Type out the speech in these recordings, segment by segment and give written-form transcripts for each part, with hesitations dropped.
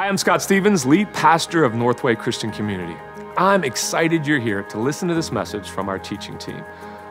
Hi, I'm Scott Stevens, lead pastor of Northway Christian Community. I'm excited you're here to listen to this message from our teaching team.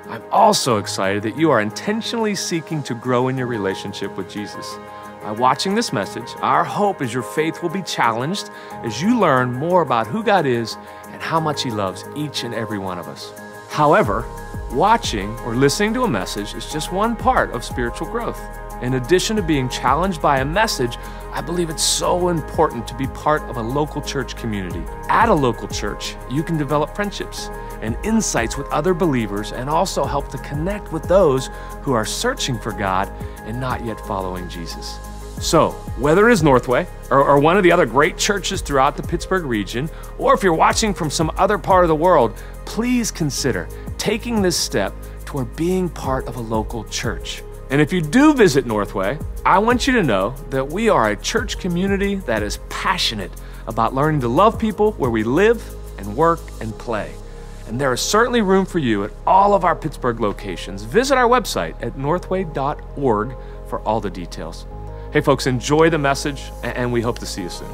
I'm also excited that you are intentionally seeking to grow in your relationship with Jesus. By watching this message, our hope is your faith will be challenged as you learn more about who God is and how much He loves each and every one of us. However, watching or listening to a message is just one part of spiritual growth. In addition to being challenged by a message, I believe it's so important to be part of a local church community. At a local church, you can develop friendships and insights with other believers and also help to connect with those who are searching for God and not yet following Jesus. So, whether it is Northway or one of the other great churches throughout the Pittsburgh region, or if you're watching from some other part of the world, please consider taking this step toward being part of a local church. And if you do visit Northway, I want you to know that we are a church community that is passionate about learning to love people where we live and work and play. And there is certainly room for you at all of our Pittsburgh locations. Visit our website at northway.org for all the details. Hey folks, enjoy the message, and we hope to see you soon.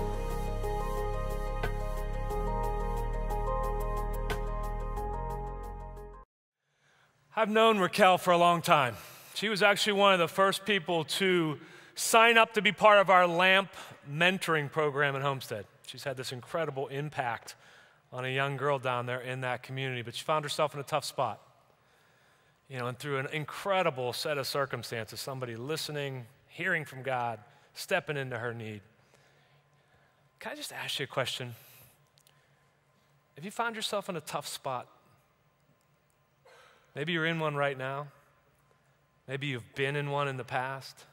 I've known Raquel for a long time. She was actually one of the first people to sign up to be part of our LAMP mentoring program in Homestead. She's had this incredible impact on a young girl down there in that community, but she found herself in a tough spot. And through an incredible set of circumstances, somebody listening, hearing from God, stepping into her need. Can I just ask you a question? Have you found yourself in a tough spot? Maybe you're in one right now. Maybe you've been in one in the past.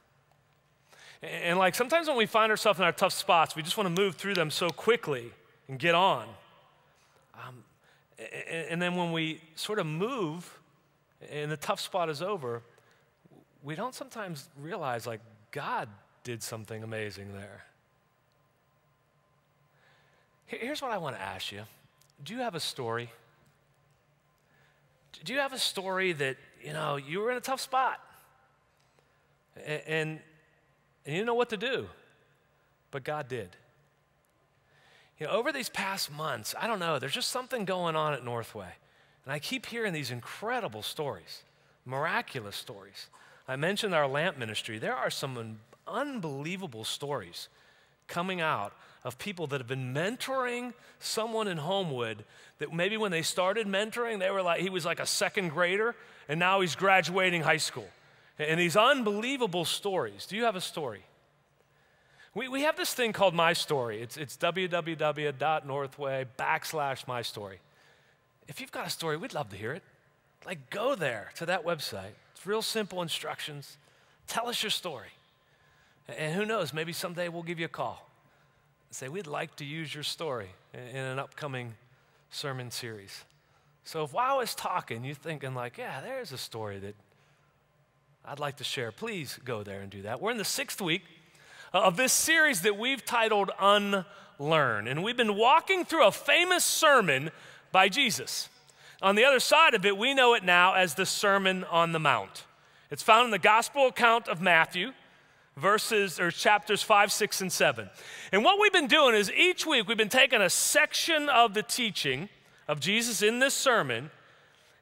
And like sometimes when we find ourselves in our tough spots, we just want to move through them so quickly and get on. And then when we sort of move and the tough spot is over, we don't sometimes realize like God did something amazing there. Here's what I want to ask you. Do you have a story? Do you have a story that, you were in a tough spot and you didn't know what to do, but God did? Over these past months, I don't know, there's just something going on at Northway. And I keep hearing these incredible stories, miraculous stories. I mentioned our LAMP ministry. There are some unbelievable stories coming out of people that have been mentoring someone in Homewood that maybe when they started mentoring, he was like a second grader, and now he's graduating high school. And these unbelievable stories. Do you have a story? We have this thing called My Story. It's www.northway.com/mystory. If you've got a story, we'd love to hear it. Like, go there to that website. It's real simple instructions. Tell us your story. And who knows, maybe someday we'll give you a call and say, we'd like to use your story in an upcoming sermon series. So if while I was talking, you're thinking like, yeah, there's a story that I'd like to share, please go there and do that. We're in the 6th week of this series that we've titled Unlearn. And we've been walking through a famous sermon by Jesus. On the other side of it, we know it now as the Sermon on the Mount. It's found in the Gospel account of Matthew, chapters 5, 6, and 7. And what we've been doing is each week we've been taking a section of the teaching of Jesus in this sermon,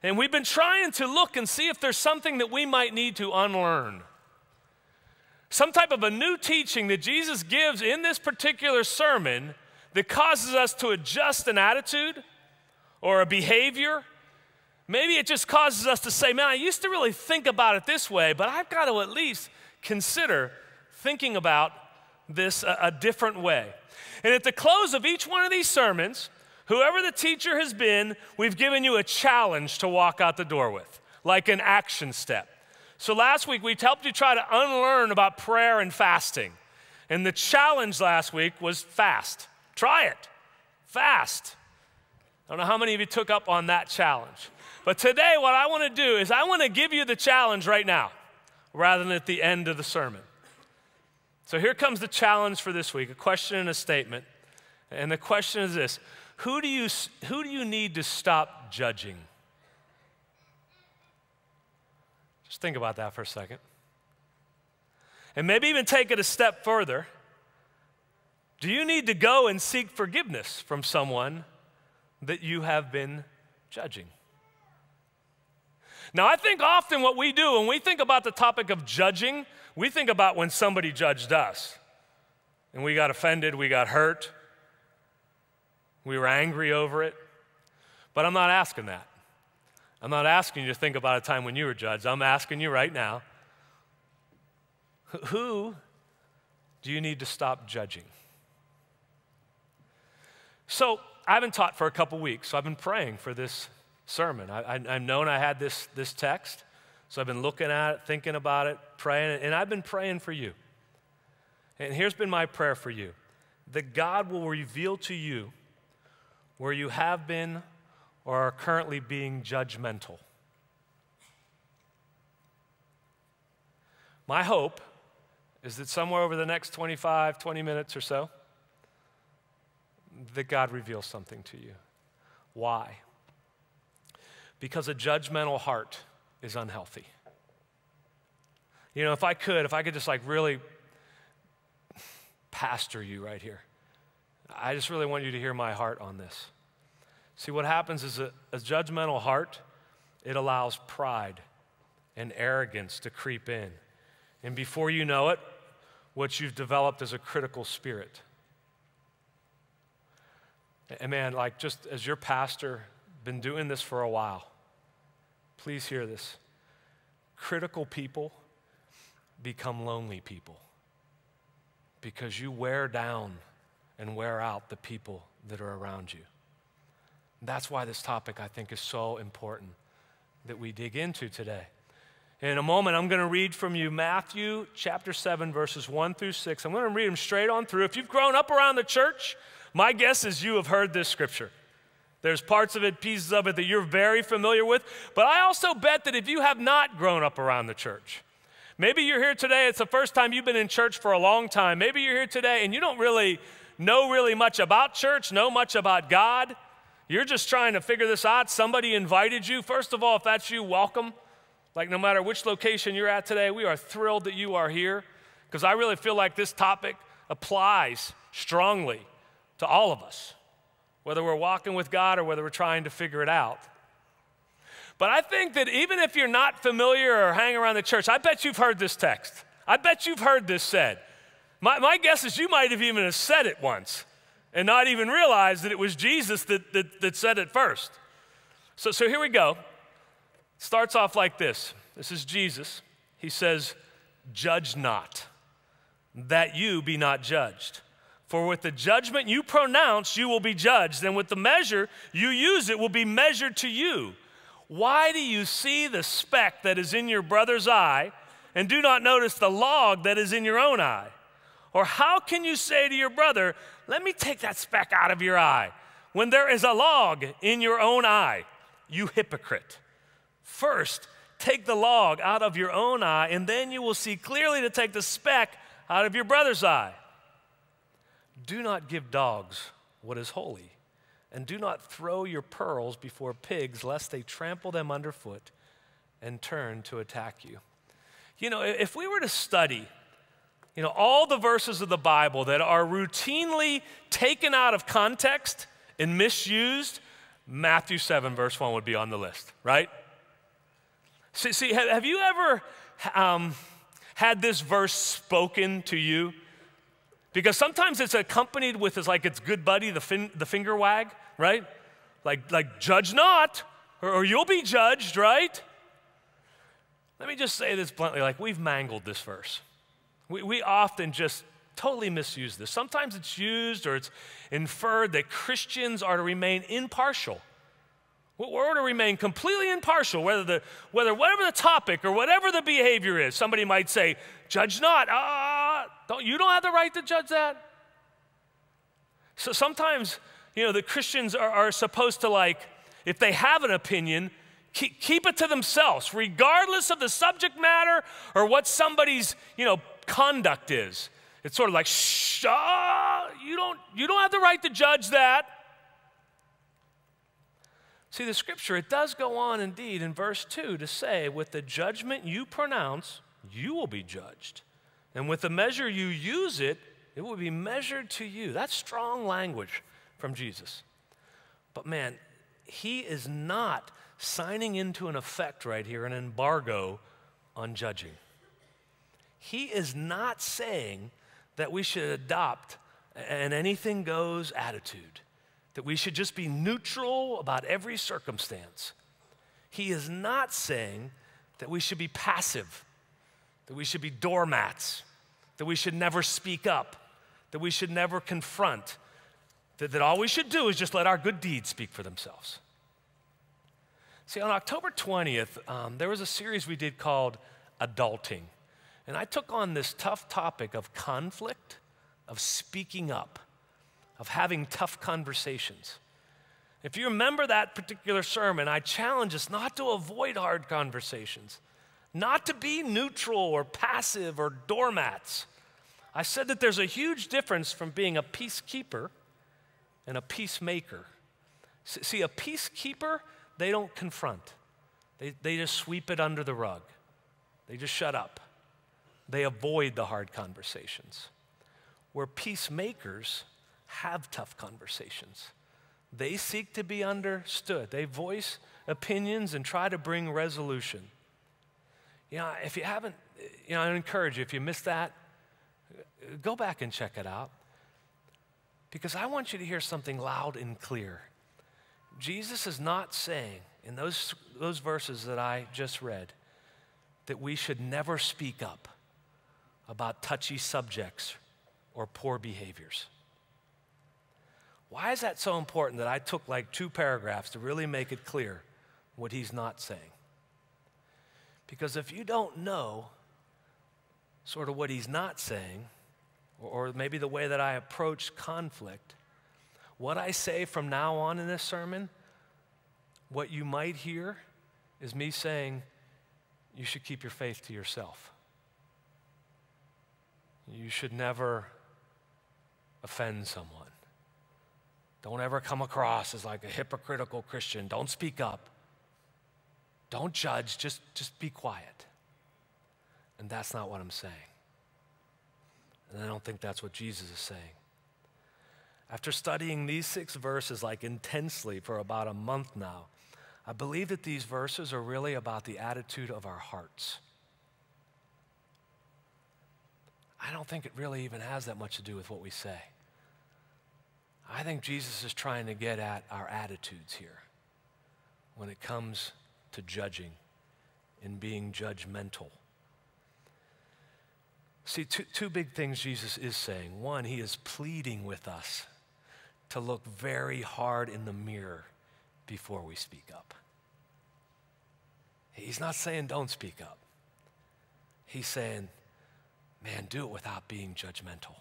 and we've been trying to look and see if there's something that we might need to unlearn. Some type of a new teaching that Jesus gives in this particular sermon that causes us to adjust an attitude or a behavior. Maybe it just causes us to say, man, I used to really think about it this way, but I've got to at least consider thinking about this a different way. And at the close of each one of these sermons, whoever the teacher has been, we've given you a challenge to walk out the door with, like an action step. So last week, we helped you try to unlearn about prayer and fasting. And the challenge last week was fast. Try it. Fast. I don't know how many of you took up on that challenge. But today, what I want to do is I want to give you the challenge right now, rather than at the end of the sermon. So here comes the challenge for this week, a question and a statement. And the question is this: who do you need to stop judging? Just think about that for a second. And maybe even take it a step further. Do you need to go and seek forgiveness from someone that you have been judging? Now, I think often what we do when we think about the topic of judging, we think about when somebody judged us. And we got offended, we got hurt, we were angry over it. But I'm not asking that. I'm not asking you to think about a time when you were judged. I'm asking you right now, who do you need to stop judging? So I haven't taught for a couple weeks, so I've been praying for this sermon. I've known I had this text, so I've been looking at it, thinking about it, praying, and I've been praying for you. And here's been my prayer for you, that God will reveal to you where you have been or are currently being judgmental. My hope is that somewhere over the next 20 minutes or so, that God reveals something to you. Why? Because a judgmental heart is unhealthy. You know, if I could just like really pastor you right here, I just really want you to hear my heart on this. See, what happens is a judgmental heart, it allows pride and arrogance to creep in. And before you know it, what you've developed is a critical spirit. And man, like just as your pastor, been doing this for a while, please hear this. Critical people become lonely people because you wear down and wear out the people that are around you. That's why this topic, I think, is so important that we dig into today. In a moment, I'm going to read from you Matthew chapter 7, verses 1 through 6. I'm going to read them straight on through. If you've grown up around the church, my guess is you have heard this scripture. There's parts of it, pieces of it that you're very familiar with, but I also bet that if you have not grown up around the church, maybe you're here today, it's the first time you've been in church for a long time. Maybe you're here today and you don't really know much about church, know much about God. You're just trying to figure this out. Somebody invited you. First of all, if that's you, welcome. Like no matter which location you're at today, we are thrilled that you are here because I really feel like this topic applies strongly to all of us, whether we're walking with God or whether we're trying to figure it out. But I think that even if you're not familiar or hang around the church, I bet you've heard this text. I bet you've heard this said. My guess is you might have even said it once and not even realize that it was Jesus that said it first. So here we go. It starts off like this. This is Jesus. He says, "Judge not, that you be not judged. For with the judgment you pronounce, you will be judged, and with the measure you use, it will be measured to you. Why do you see the speck that is in your brother's eye and do not notice the log that is in your own eye? Or how can you say to your brother, 'Let me take that speck out of your eye,' when there is a log in your own eye? You hypocrite. First, take the log out of your own eye, and then you will see clearly to take the speck out of your brother's eye. Do not give dogs what is holy, and do not throw your pearls before pigs, lest they trample them underfoot and turn to attack you." You know, if we were to study, all the verses of the Bible that are routinely taken out of context and misused, Matthew 7, verse 1 would be on the list, right? See, have you ever had this verse spoken to you? Because sometimes it's accompanied with its good buddy, the finger wag, right? Like judge not, or you'll be judged, right? Let me just say this bluntly, like we've mangled this verse. We often just totally misuse this. Sometimes it's used or it's inferred that Christians are to remain impartial. We're to remain completely impartial, whatever the topic or whatever the behavior is. Somebody might say, "Judge not." You don't have the right to judge that. So sometimes, the Christians are supposed to, if they have an opinion, keep it to themselves, regardless of the subject matter or what somebody's, conduct is. It's sort of like, shh, you don't have the right to judge that. See, the scripture, it does go on indeed in verse 2 to say, with the judgment you pronounce, you will be judged. And with the measure you use it, It will be measured to you. That's strong language from Jesus. But man, he is not signing into an effect right here, an embargo on judging. He is not saying that we should adopt an anything goes attitude, that we should just be neutral about every circumstance. He is not saying that we should be passive, that we should be doormats, that we should never speak up, that we should never confront, that all we should do is just let our good deeds speak for themselves. See, on October 20th, there was a series we did called Adulting. And I took on this tough topic of conflict, of speaking up, of having tough conversations. If you remember that particular sermon, I challenge us not to avoid hard conversations, not to be neutral or passive or doormats. I said that there's a huge difference from being a peacekeeper and a peacemaker. See, a peacekeeper, they don't confront. They just sweep it under the rug. They just shut up. They avoid the hard conversations. Where peacemakers have tough conversations. They seek to be understood. They voice opinions and try to bring resolution. You know, if you haven't, I encourage you, if you missed that, go back and check it out. Because I want you to hear something loud and clear. Jesus is not saying in those verses that I just read that we should never speak up about touchy subjects or poor behaviors. Why is that so important that I took like 2 paragraphs to really make it clear what he's not saying? Because if you don't know sort of what he's not saying, or maybe the way that I approach conflict, what I say from now on in this sermon, what you might hear is me saying, you should keep your faith to yourself. You should never offend someone. Don't ever come across as like a hypocritical Christian. Don't speak up. Don't judge, just be quiet. And that's not what I'm saying. And I don't think that's what Jesus is saying. After studying these 6 verses like intensely for about a month now, I believe that these verses are really about the attitude of our hearts. I don't think it really even has that much to do with what we say. I think Jesus is trying to get at our attitudes here when it comes to judging and being judgmental. See, two big things Jesus is saying. One, he is pleading with us to look very hard in the mirror before we speak up. He's not saying don't speak up. He's saying, man, do it without being judgmental.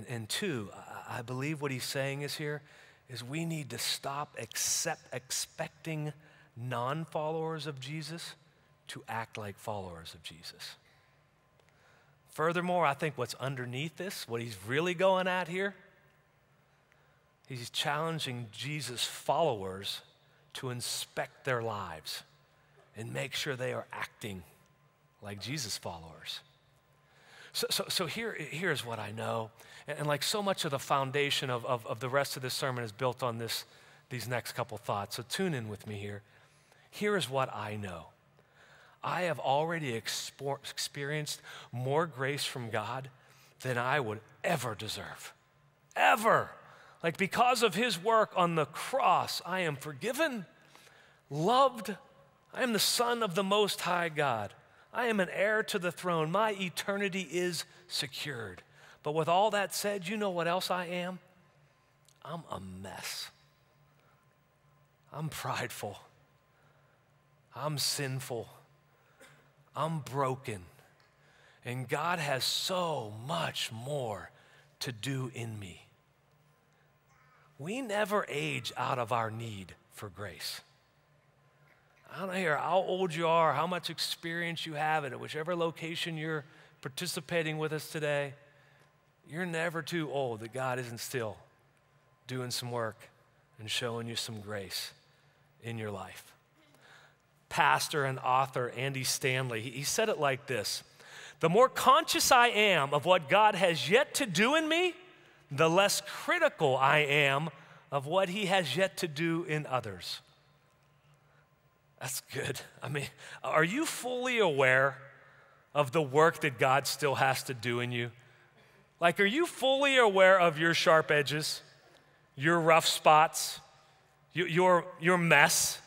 And 2, I believe what he's saying is we need to stop expecting non-followers of Jesus to act like followers of Jesus. Furthermore, I think what's underneath this, what he's really going at here, he's challenging Jesus' followers to inspect their lives and make sure they are acting like Jesus' followers. So here's what I know. And like so much of the foundation of the rest of this sermon is built on these next couple thoughts. So tune in with me here. Here is what I know. I have already experienced more grace from God than I would ever deserve. Ever. Like because of his work on the cross, I am forgiven, loved. I am the son of the Most High God. I am an heir to the throne. My eternity is secured. But with all that said, you know what else I am? I'm a mess. I'm prideful. I'm sinful. I'm broken. And God has so much more to do in me. We never age out of our need for grace. I don't care how old you are, how much experience you have at whichever location you're participating with us today, you're never too old that God isn't still doing some work and showing you some grace in your life. Pastor and author Andy Stanley, he said it like this: The more conscious I am of what God has yet to do in me, the less critical I am of what he has yet to do in others. That's good. I mean, are you fully aware of the work that God still has to do in you? Like, are you fully aware of your sharp edges, your rough spots, your mess?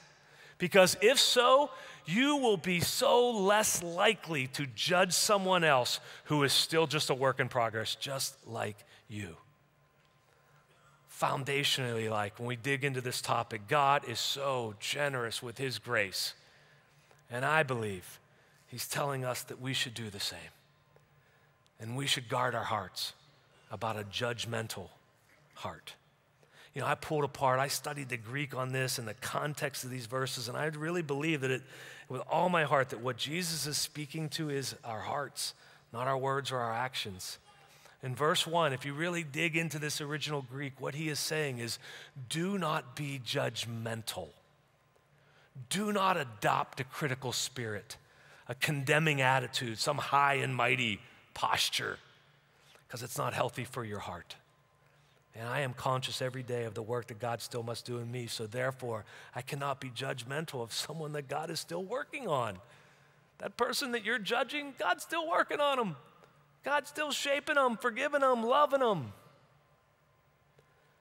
Because if so, you will be so less likely to judge someone else who is still just a work in progress, just like you. Foundationally, like when we dig into this topic, God is so generous with his grace. And I believe he's telling us that we should do the same. And we should guard our hearts about a judgmental heart. You know, I studied the Greek on this and the context of these verses, and I really believe that with all my heart, that what Jesus is speaking to is our hearts, not our words or our actions. In verse 1, if you really dig into this original Greek, what he is saying is, do not be judgmental. Do not adopt a critical spirit, a condemning attitude, some high and mighty posture, because it's not healthy for your heart. And I am conscious every day of the work that God still must do in me, so therefore I cannot be judgmental of someone that God is still working on. That person that you're judging, God's still working on them. God's still shaping them, forgiving them, loving them.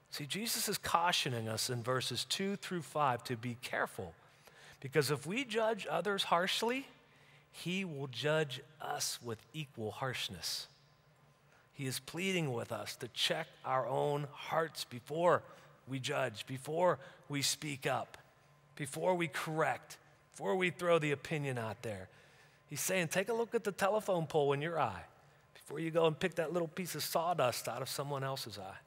See, Jesus is cautioning us in verses 2 through 5 to be careful, because if we judge others harshly, he will judge us with equal harshness. He is pleading with us to check our own hearts before we judge, before we speak up, before we correct, before we throw the opinion out there. He's saying, take a look at the telephone pole in your eye before you go and pick that little piece of sawdust out of someone else's eye.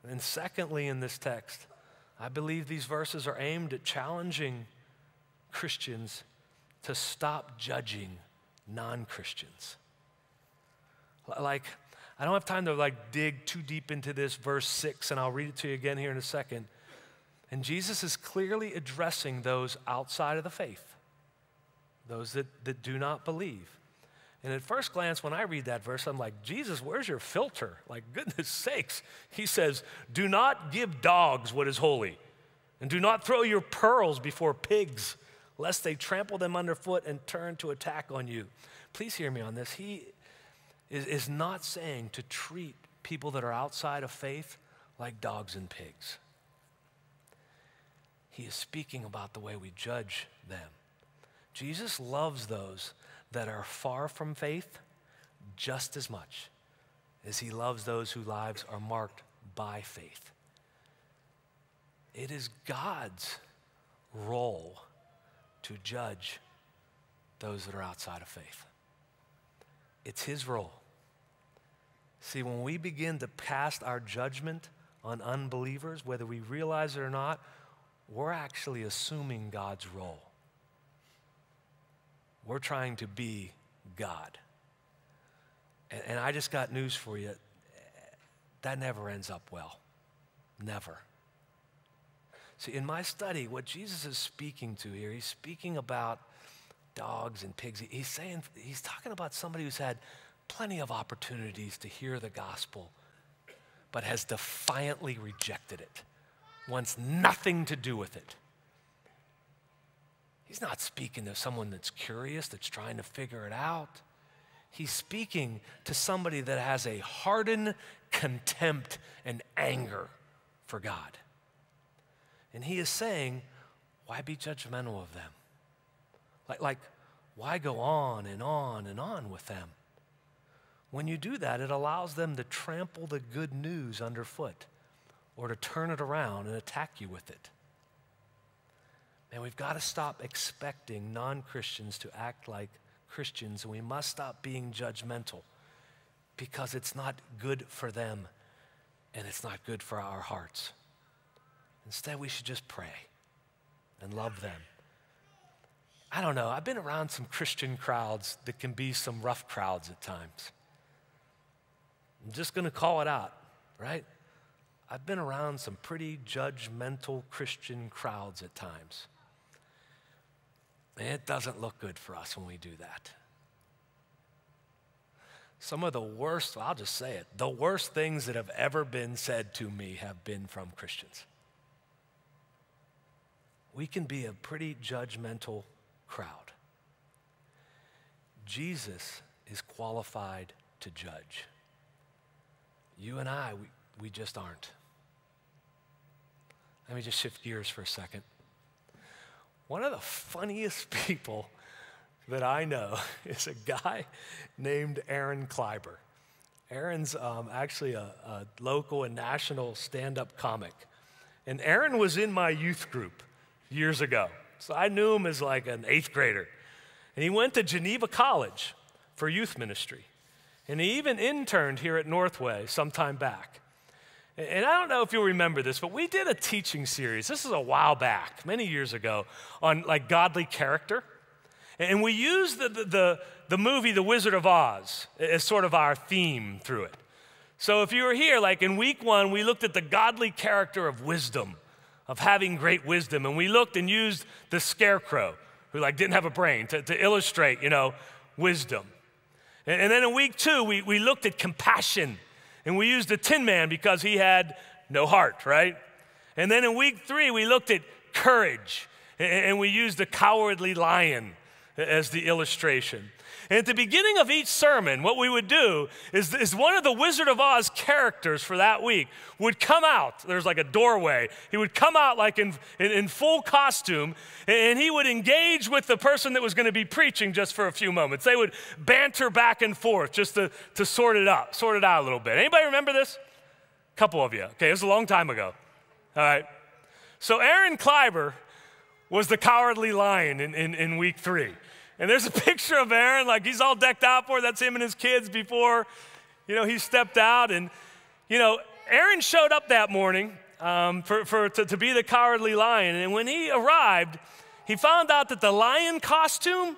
And then secondly, in this text, I believe these verses are aimed at challenging Christians to stop judging non-Christians. Like, I don't have time to dig too deep into this verse 6, and I'll read it to you again here in a second. And Jesus is clearly addressing those outside of the faith, those that do not believe. And at first glance, when I read that verse, I'm like, Jesus, where's your filter? Like, goodness sakes. He says, do not give dogs what is holy, and do not throw your pearls before pigs, lest they trample them underfoot and turn to attack on you. Please hear me on this. He is not saying to treat people that are outside of faith like dogs and pigs. He is speaking about the way we judge them. Jesus loves those that are far from faith just as much as he loves those whose lives are marked by faith. It is God's role to judge those that are outside of faith. It's his role. See, when we begin to cast our judgment on unbelievers, whether we realize it or not, we're actually assuming God's role. We're trying to be God. And I just got news for you. That never ends up well. Never. See, in my study, what Jesus is speaking to here, he's speaking about dogs and pigs. He's talking about somebody who's had plenty of opportunities to hear the gospel, but has defiantly rejected it, wants nothing to do with it. He's not speaking to someone that's curious, that's trying to figure it out. He's speaking to somebody that has a hardened contempt and anger for God. And he is saying, why be judgmental of them? Like, why go on and on and on with them? When you do that, it allows them to trample the good news underfoot or to turn it around and attack you with it. And we've got to stop expecting non-Christians to act like Christians, and we must stop being judgmental because it's not good for them and it's not good for our hearts. Instead, we should just pray and love them. I don't know, I've been around some Christian crowds that can be some rough crowds at times. I'm just going to call it out, right? I've been around some pretty judgmental Christian crowds at times. And it doesn't look good for us when we do that. Some of the worst, I'll just say it, the worst things that have ever been said to me have been from Christians. We can be a pretty judgmental crowd. Jesus is qualified to judge. You and I, we just aren't. Let me just shift gears for a second. One of the funniest people that I know is a guy named Aaron Kleiber. Aaron's actually a local and national stand-up comic. And Aaron was in my youth group years ago. So I knew him as like an 8th grader. And he went to Geneva College for youth ministry. And he even interned here at Northway sometime back. And I don't know if you'll remember this, but we did a teaching series. This is a while back, many years ago, on like godly character. And we used the movie The Wizard of Oz as sort of our theme through it. So if you were here, like in week 1, we looked at the godly character of wisdom, of having great wisdom. And we looked and used the scarecrow, who like didn't have a brain, to illustrate, wisdom. And then in week 2, we looked at compassion. And we used the Tin Man because he had no heart, right? And then in week 3, we looked at courage. And we used the cowardly lion as the illustration. And at the beginning of each sermon, what we would do is one of the Wizard of Oz characters for that week would come out. There's like a doorway. He would come out like in full costume, and he would engage with the person that was going to be preaching just for a few moments. They would banter back and forth just to sort it out a little bit. Anybody remember this? A couple of you. Okay, it was a long time ago. All right. So Aaron Kleiber was the cowardly lion in week 3. And there's a picture of Aaron, like he's all decked out for it. That's him and his kids before, he stepped out. And, Aaron showed up that morning to be the cowardly lion. And when he arrived, he found out that the lion costume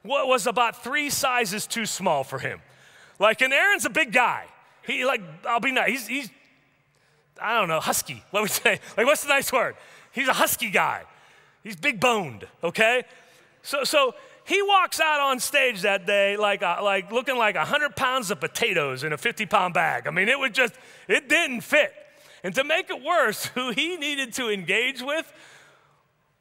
was about 3 sizes too small for him. And Aaron's a big guy. I'll be nice. He's I don't know, husky. What would we say? What's the nice word? He's a husky guy. He's big boned, okay? So he walks out on stage that day like looking like 100 pounds of potatoes in a 50-pound bag. I mean, it didn't fit. And to make it worse, who he needed to engage with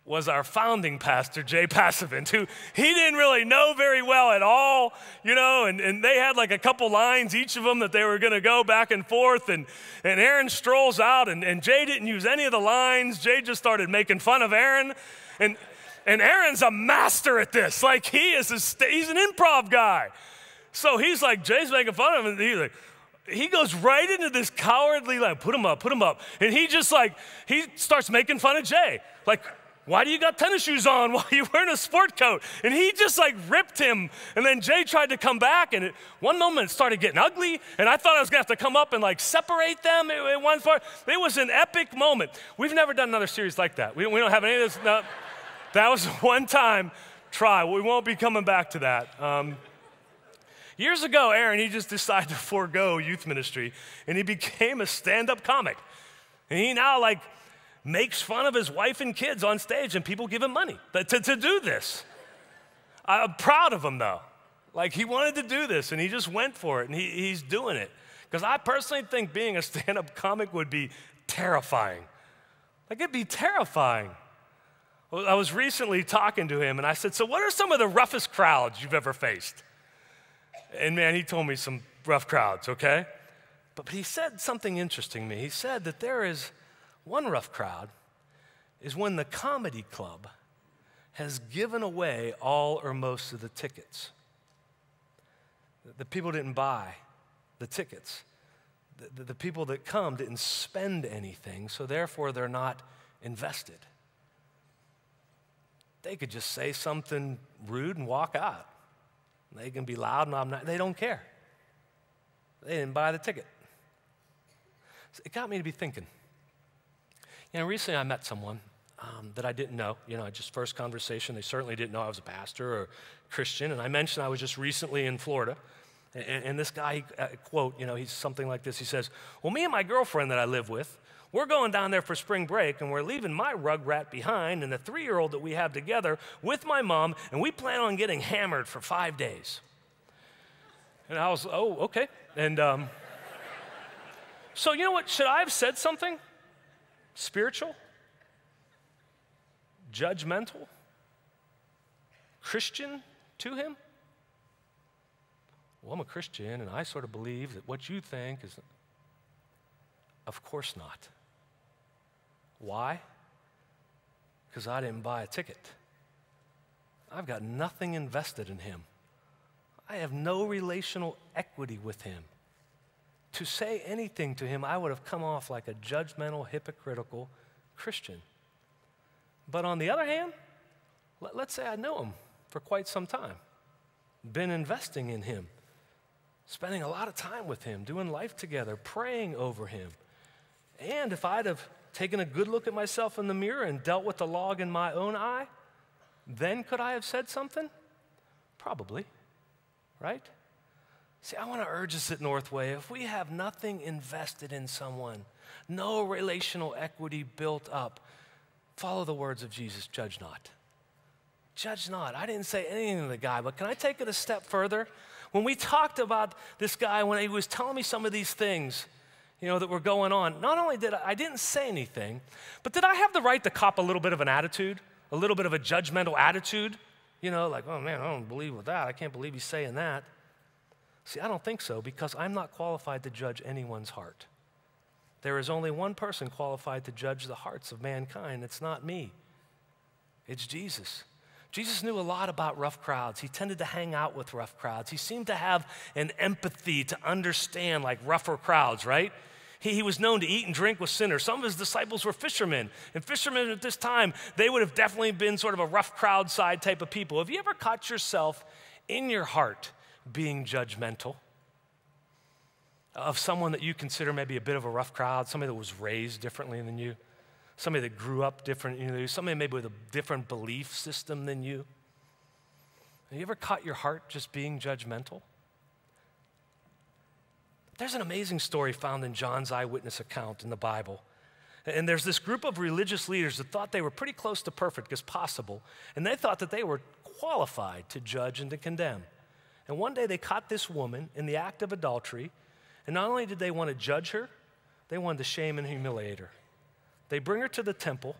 was our founding pastor, Jay Passavant, who he didn't really know very well at all, and they had like a couple lines, each of them, that they were going to go back and forth, and Aaron strolls out, and Jay didn't use any of the lines. Jay just started making fun of Aaron, and Aaron's a master at this. He's an improv guy. So he's like, Jay's making fun of him, and he goes right into this cowardly, put him up. And he starts making fun of Jay. Why do you got tennis shoes on? Why are you wearing a sport coat? And he just ripped him. And then Jay tried to come back, and one moment it started getting ugly, and I thought I was gonna have to come up and separate them in one part. It was an epic moment. We've never done another series like that. We don't have any of this. No. That was a one-time try. We won't be coming back to that. Years ago, Aaron, he just decided to forego youth ministry, and he became a stand-up comic. And he now makes fun of his wife and kids on stage, and people give him money to do this. I'm proud of him, though. He wanted to do this, and he just went for it, and he's doing it. Because I personally think being a stand-up comic would be terrifying. It'd be terrifying. Well, I was recently talking to him, and I said, so what are some of the roughest crowds you've ever faced? And man, he told me some rough crowds, okay? But he said something interesting to me. He said that there is one rough crowd is when the comedy club has given away all or most of the tickets. The people didn't buy the tickets. The people that come didn't spend anything, so therefore they're not invested. They could just say something rude and walk out. They can be loud and obnoxious. They don't care. They didn't buy the ticket. So it got me to be thinking. Recently I met someone that I didn't know. Just first conversation. They certainly didn't know I was a pastor or Christian. And I mentioned I was just recently in Florida. And this guy, quote, he's something like this. He says, well, me and my girlfriend that I live with, we're going down there for spring break, and we're leaving my rugrat behind and the 3-year-old that we have together with my mom, and we plan on getting hammered for 5 days. And I was, oh, okay. And so you know what? Should I have said something spiritual, judgmental, Christian to him? Well, I'm a Christian, and I sort of believe that what you think is... Of course not. Why? Because I didn't buy a ticket. I've got nothing invested in him. I have no relational equity with him. To say anything to him, I would have come off like a judgmental, hypocritical Christian. But on the other hand, let's say I know him for quite some time, been investing in him, spending a lot of time with him, doing life together, praying over him. And if I'd have taken a good look at myself in the mirror and dealt with the log in my own eye, then could I have said something? Probably, right? See, I want to urge us at Northway, if we have nothing invested in someone, no relational equity built up, follow the words of Jesus, judge not. Judge not. I didn't say anything to the guy, but can I take it a step further? When we talked about this guy, when he was telling me some of these things, that were going on, not only I didn't say anything, but did I have the right to cop a little bit of an attitude, a little bit of a judgmental attitude? Like, oh man, I don't believe with that. I can't believe he's saying that. See, I don't think so, because I'm not qualified to judge anyone's heart. There is only one person qualified to judge the hearts of mankind. It's not me. It's Jesus. Jesus knew a lot about rough crowds. He tended to hang out with rough crowds. He seemed to have an empathy to understand like rougher crowds, right? He was known to eat and drink with sinners. Some of his disciples were fishermen. And fishermen at this time, they would have definitely been sort of a rough crowd side type of people. Have you ever caught yourself in your heart being judgmental of someone that you consider maybe a bit of a rough crowd, somebody that was raised differently than you, somebody that grew up different, somebody maybe with a different belief system than you? Have you ever caught your heart just being judgmental? There's an amazing story found in John's eyewitness account in the Bible. And there's this group of religious leaders that thought they were pretty close to perfect as possible, and they thought that they were qualified to judge and to condemn. And one day they caught this woman in the act of adultery, and not only did they want to judge her, they wanted to shame and humiliate her. They bring her to the temple,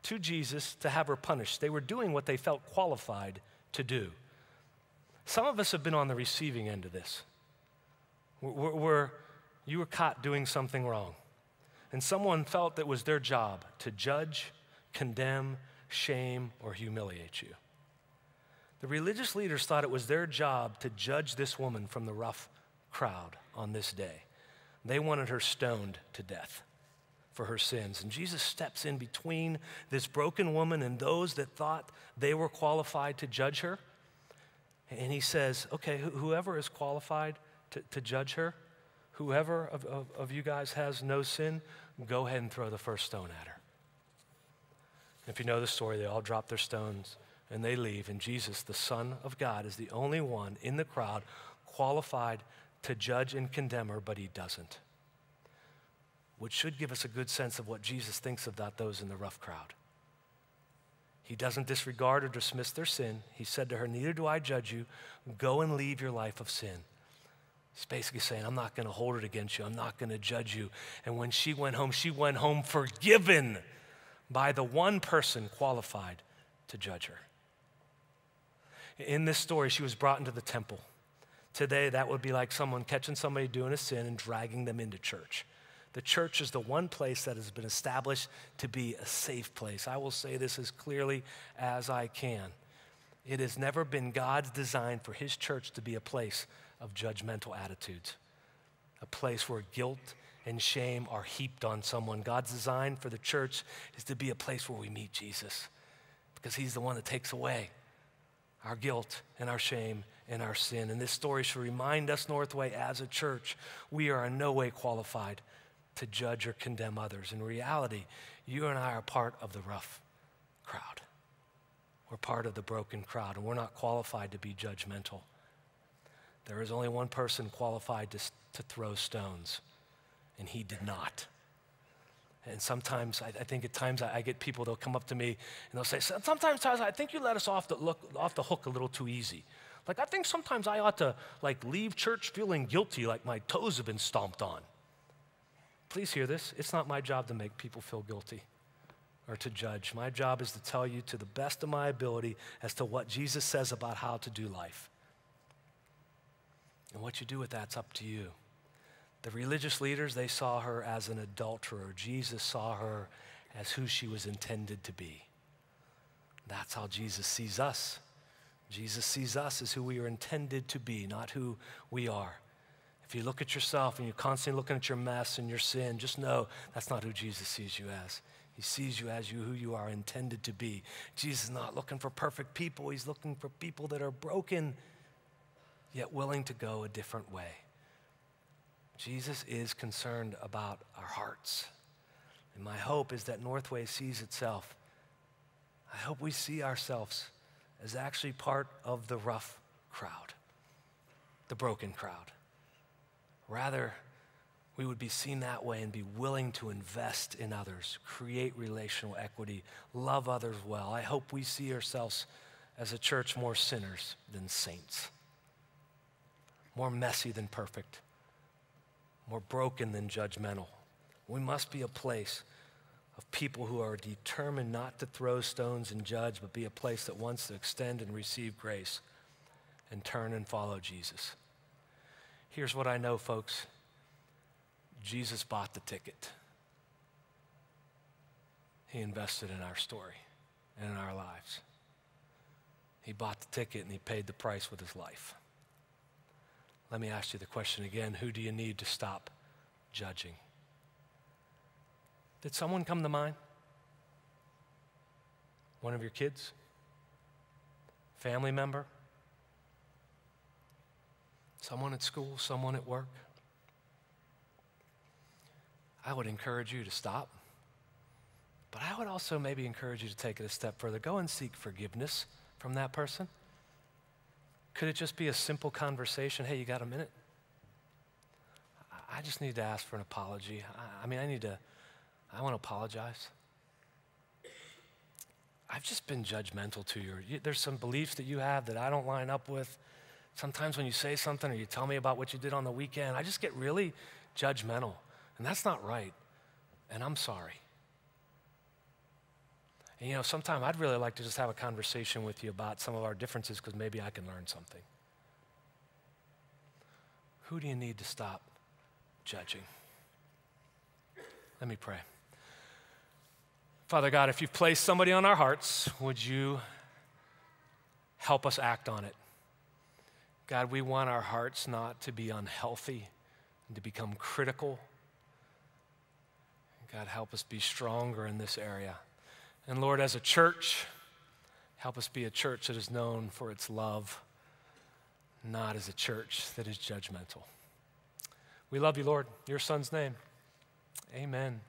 to Jesus, to have her punished. They were doing what they felt qualified to do. Some of us have been on the receiving end of this, where you were caught doing something wrong, and someone felt that it was their job to judge, condemn, shame, or humiliate you. The religious leaders thought it was their job to judge this woman from the rough crowd on this day. They wanted her stoned to death for her sins. And Jesus steps in between this broken woman and those that thought they were qualified to judge her. And he says, okay, whoever is qualified to judge her, whoever of you guys has no sin, go ahead and throw the first stone at her. If you know the story, they all drop their stones and they leave. And Jesus, the Son of God, is the only one in the crowd qualified to judge and condemn her, but he doesn't. Which should give us a good sense of what Jesus thinks about those in the rough crowd. He doesn't disregard or dismiss their sin. He said to her, neither do I judge you. Go and leave your life of sin. He's basically saying, I'm not going to hold it against you. I'm not going to judge you. And when she went home forgiven by the one person qualified to judge her. In this story, she was brought into the temple. Today, that would be like someone catching somebody doing a sin and dragging them into church. The church is the one place that has been established to be a safe place. I will say this as clearly as I can. It has never been God's design for his church to be a place of judgmental attitudes, a place where guilt and shame are heaped on someone. God's design for the church is to be a place where we meet Jesus, because he's the one that takes away our guilt and our shame and our sin. And this story should remind us, Northway, as a church, we are in no way qualified to judge or condemn others. In reality, you and I are part of the rough crowd. We're part of the broken crowd, and we're not qualified to be judgmental. There is only one person qualified to throw stones, and he did not. And sometimes, I think at times I get people, they'll come up to me and they'll say, sometimes I think you let us off the hook a little too easy. Like, I think sometimes I ought to, like, leave church feeling guilty, like my toes have been stomped on. Please hear this. It's not my job to make people feel guilty or to judge. My job is to tell you to the best of my ability as to what Jesus says about how to do life. And what you do with that's up to you. The religious leaders, they saw her as an adulterer. Jesus saw her as who she was intended to be. That's how Jesus sees us. Jesus sees us as who we are intended to be, not who we are. If you look at yourself and you're constantly looking at your mess and your sin, just know that's not who Jesus sees you as. He sees you as who you are intended to be. Jesus is not looking for perfect people. He's looking for people that are broken, yet willing to go a different way. Jesus is concerned about our hearts. And my hope is that Northway sees itself. I hope we see ourselves as actually part of the rough crowd, the broken crowd. Rather, we would be seen that way and be willing to invest in others, create relational equity, love others well. I hope we see ourselves as a church more sinners than saints, more messy than perfect, more broken than judgmental. We must be a place of people who are determined not to throw stones and judge, but be a place that wants to extend and receive grace and turn and follow Jesus. Here's what I know, folks. Jesus bought the ticket. He invested in our story and in our lives. He bought the ticket and he paid the price with his life. Let me ask you the question again. Who do you need to stop judging? Did someone come to mind? One of your kids? Family member? Someone at school? Someone at work? I would encourage you to stop. But I would also maybe encourage you to take it a step further. Go and seek forgiveness from that person. Could it just be a simple conversation? Hey, you got a minute? I just need to ask for an apology. I want to apologize. I've just been judgmental to you. There's some beliefs that you have that I don't line up with. Sometimes when you say something or you tell me about what you did on the weekend, I just get really judgmental. And that's not right. And I'm sorry. And sometimes I'd really like to just have a conversation with you about some of our differences because maybe I can learn something. Who do you need to stop judging? Let me pray. Father God, if you've placed somebody on our hearts, would you help us act on it? God, we want our hearts not to be unhealthy and to become critical. God, help us be stronger in this area. And Lord, as a church, help us be a church that is known for its love, not as a church that is judgmental. We love you, Lord. In your Son's name, amen.